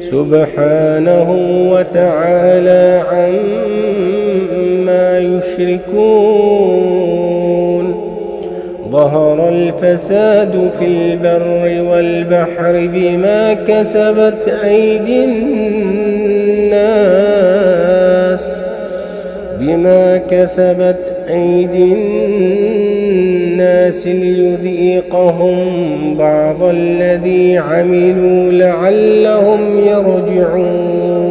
سبحانه وتعالى عما يشركون. ظهر الفساد في البر والبحر بما كسبت أيدي الناس ليذيقهم بعض الذي عملوا لعلهم يرجعون.